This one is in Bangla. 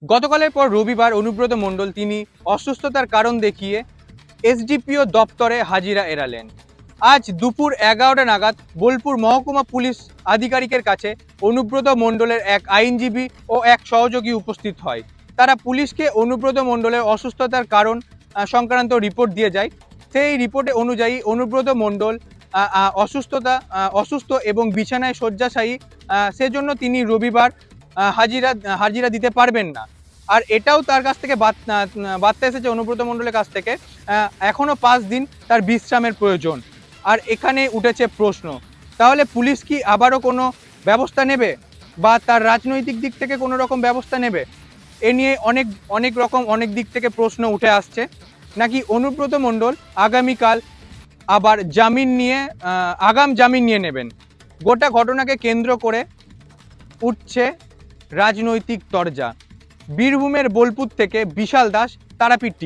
গতকালের পর রবিবার অনুব্রত মণ্ডল তিনি অসুস্থতার কারণ দেখিয়ে এসডিপিও দপ্তরে হাজিরা এড়ালেন। আজ দুপুর 11টা নাগাদ বোলপুর মহকুমা পুলিশ আধিকারিকের কাছে অনুব্রত মণ্ডলের এক আইনজীবী ও এক সহযোগী উপস্থিত হয়। তারা পুলিশকে অনুব্রত মণ্ডলের অসুস্থতার কারণ সংক্রান্ত রিপোর্ট দিয়ে যায়। সেই রিপোর্টে অনুযায়ী অনুব্রত মণ্ডল অসুস্থ এবং বিছানায় শয্যাশায়ী, সেজন্য তিনি রবিবার হাজিরা দিতে পারবেন না। আর এটাও তার কাছ থেকে বার্তা এসেছে অনুব্রত মণ্ডলের কাছ থেকে, এখনো 5 দিন তার বিশ্রামের প্রয়োজন। আর এখানে উঠেছে প্রশ্ন, তাহলে পুলিশ কি আবারও কোনো ব্যবস্থা নেবে বা তার রাজনৈতিক দিক থেকে কোনো রকম ব্যবস্থা নেবে? এ নিয়ে অনেক দিক থেকে প্রশ্ন উঠে আসছে। নাকি অনুব্রত মণ্ডল আগামীকাল আবার আগাম জামিন নিয়ে নেবেন? গোটা ঘটনাকে কেন্দ্র করে উঠছে রাজনৈতিক তরজা। বীরভূমের বোলপুর থেকে বিশাল দাস, তারাপীঠ।